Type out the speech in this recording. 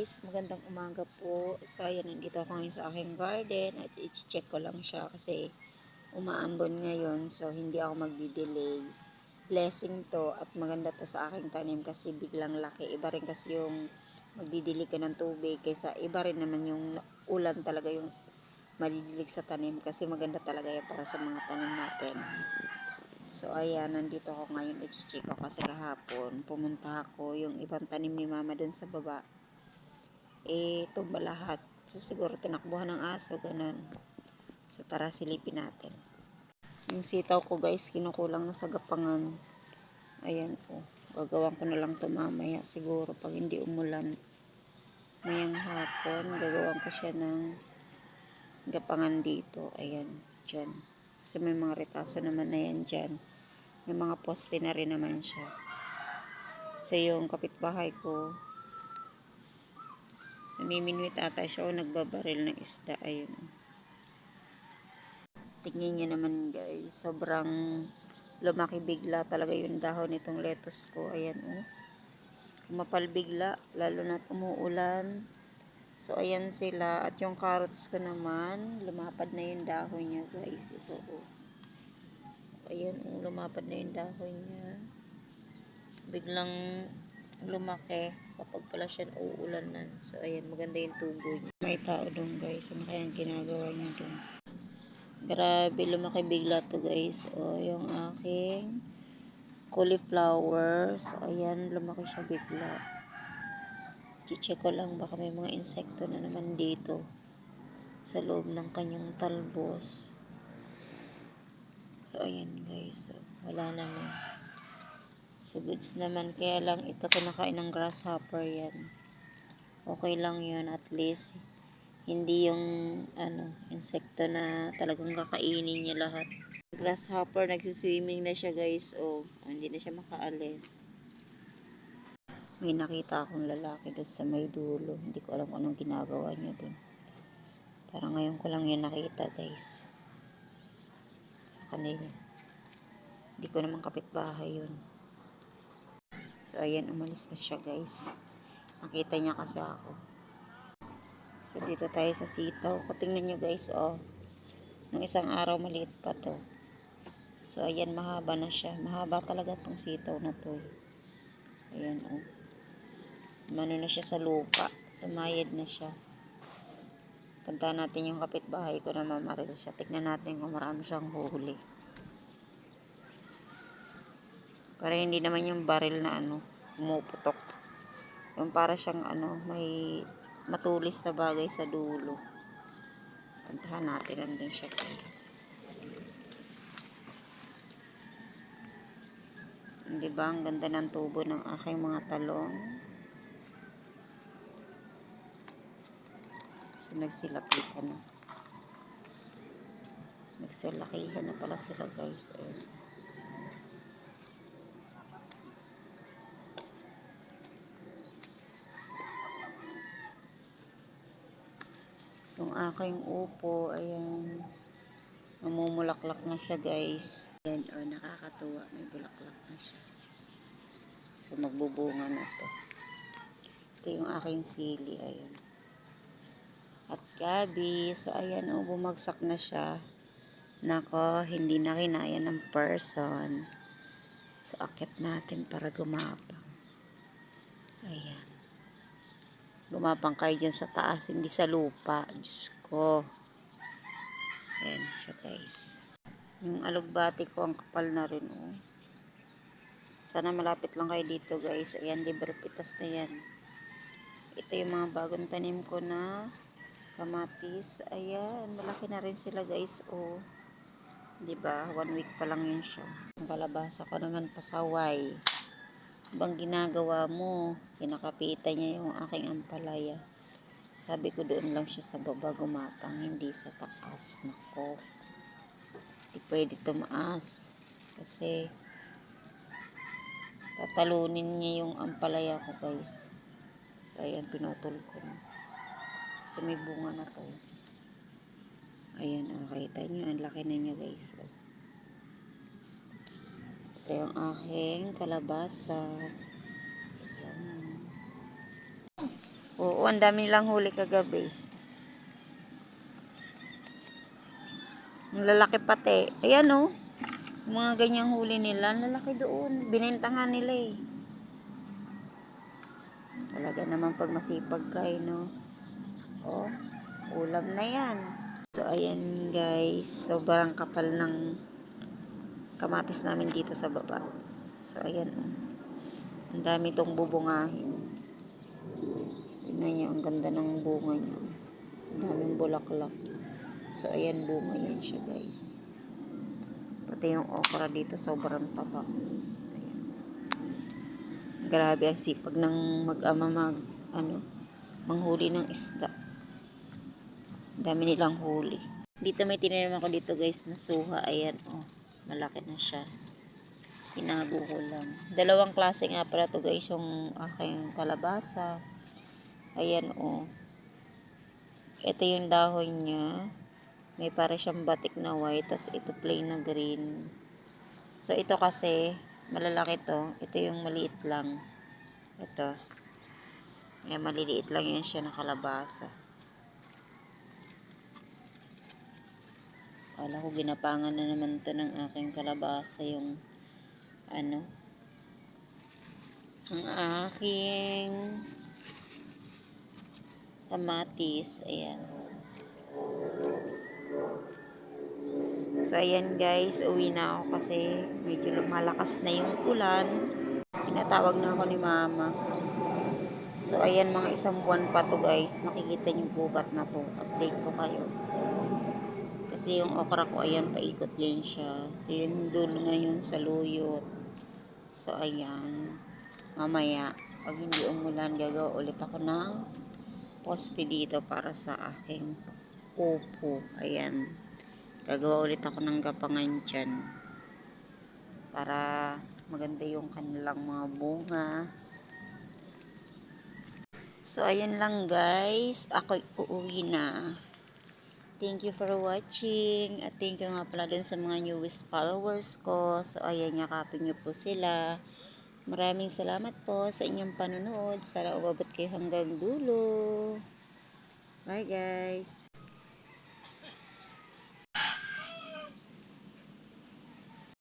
guys, magandang umaga po. So ayan, nandito ako ngayon sa aking garden at i-check ko lang siya kasi umaambon ngayon, so hindi ako magdi-delay. Blessing to at maganda to sa aking tanim kasi biglang laki. Iba rin kasi yung magdidilig ka ng tubig kaysa iba rin naman yung ulan talaga yung madidilig sa tanim kasi maganda talaga yan para sa mga tanim natin. So ayan, nandito ako ngayon, i-check ko kasi kahapon pumunta ako yung ibang tanim ni mama dun sa baba, tumba lahat. So siguro tinakbuhan ng aso, ganun. So tara, silipin natin. Yung sitaw ko guys, kinukulang na sa gapangan. Ayan po, gagawan ko na lang to mamaya siguro pag hindi umulan. Mayang hapon, gagawan ko siya ng gapangan dito. Ayan, dyan. Kasi may mga retaso naman na yan dyan. May mga poste na rin naman siya. So yung kapitbahay ko, namiminwit ata siya o nagbabaril ng isda. Ayun. Tingnan niyo naman guys, sobrang lumaki bigla talaga yung dahon nitong lettuce ko. Ayan oh. Kumapal bigla, lalo na't umuulan. So ayan sila. At yung carrots ko naman, lumapad na yung dahon niya guys. Ito oh. Ayan oh, lumapad na yung dahon niya. Biglang lumaki kapag pala siya uuulanan. So ayan, maganda yung tubo niya. May tao doon guys. Ano kayang ginagawa niya doon? Grabe, lumaki bigla to guys. O, yung aking cauliflower. So ayan, lumaki siya bigla. I-check ko lang baka may mga insekto na naman dito sa loob ng kanyang talbos. So ayan guys, so, wala naman. So goods naman, kaya lang ito kinakain ng grasshopper yan. Okay lang yun, at least hindi yung insekto na talagang kakainin niya lahat. Grasshopper, nagsuswimming na siya guys. Oh, hindi na siya makaalis. May nakita akong lalaki doon sa may dulo. Hindi ko alam kung anong ginagawa niya doon. Parang ngayon ko lang yun nakita guys. Sa kanila. Hindi ko naman kapitbahay yun. So ayan, umalis na siya guys. Nakita niya kasi ako. So dito tayo sa sitaw. Tingnan nyo guys oh. Nung isang araw maliit pa to. So ayan, mahaba na siya. Mahaba talaga tong sitaw na to. Ayan oh. Mano na siya sa lupa. Sumayad na siya. Punta natin yung kapitbahay ko na mamaril siya. Tignan natin kung marami siyang huli. Para hindi naman yung baril na pumuputok. Yung para siyang may matulis na bagay sa dulo. Puntahan natin. Nandun siya guys. Diba? Ang ganda ng tubo ng aking mga talong. So, nagsilapitan na. Nagsilakihan na pala sila guys. Ayun. Yung aking upo, ayan. Namumulaklak na siya guys. Ayan, oh, nakakatuwa. May bulaklak na siya. So, magbubunga na to. Ito yung aking sili, ayan. At gabi, so ayan oh, bumagsak na siya. Nako, hindi na kinaya ng person. So, akit natin para gumapang. Ayan. Gumapang kayo dyan sa taas, hindi sa lupa. Diyos ko. Ayan siya guys. Yung alugbati ko, ang kapal na rin oh. Sana malapit lang kayo dito guys. Ayan, libre pitas na yan. Ito yung mga bagong tanim ko na kamatis. Ayan, malaki na rin sila guys oh. Diba? 1 week pa lang yun siya. Ang kalabasa ko naman pasaway. Bang ginagawa mo? Kinakapitan niya yung aking ampalaya. Sabi ko doon lang siya sa baba gumapang, hindi sa taas. Nako. Hindi pwede tumaas. Kasi tatalunin niya yung ampalaya ko guys. So ayan, pinutol ko na. Kasi may bunga na to. Ayan, nakita nyo, ang laki na niya guys. Ito yung aking kalabasa. Oo, ang dami nilang huli kagabi. Ang lalaki pati. Ayan oh. Mga ganyang huli nila. Ang lalaki doon. Binenta nga nila eh. Talaga naman pag masipag kayo, no? Oh, ulam na yan. So, ayan guys. Sobrang kapal ng kamatis namin dito sa baba. So, ayan oh. Ang dami itong bubungahin. Tingnan nyo, ang ganda ng bunga nyo. Ang daming bulaklak. So, ayan, bunga yan siya, guys. Pati yung okra dito, sobrang taba. Ayan. Grabe ang sipag ng mag-ama manghuli ng isda. Dami nilang huli. Dito may tinanim ako dito, guys, na suha. Ayan, oh. Malaki na siya. Tinago ko lang. Dalawang klase nga pala to, guys, yung aking kalabasa. Ayan, oh. Ito yung dahon niya. May para siyang batik na white. Tapos ito plain na green. So, ito kasi, malalaki to. Ito yung maliit lang. Ito. Ayan, maliliit lang yan siya na kalabasa. Kala ko ginapangan na naman to ng aking kalabasa yung ang aking kamatis. Ayan. So, ayan guys, uwi na ako kasi medyo lumalakas na yung ulan. Pinatawag na ako ni mama. So, ayan, mga isang buwan pa to guys. Makikita yung gubat na to. Update ko kayo. Kasi yung okra ko, ayan, paikot yan siya. So, yung dulo na yun sa luyot. So, ayan. Mamaya, pag hindi umulan, gagawa ulit ako ng poste dito para sa aking upo. Ayan. Gagawa ulit ako ng gapangan dyan. Para maganda yung kanilang mga bunga. So, ayun lang guys. Ako uuwi na. Thank you for watching. At thank you nga pala dun sa mga newest followers ko. So, ayan, yakapin nyo po sila. Maraming salamat po sa inyong panonood. Sana umabot kayo hanggang dulo. Bye guys.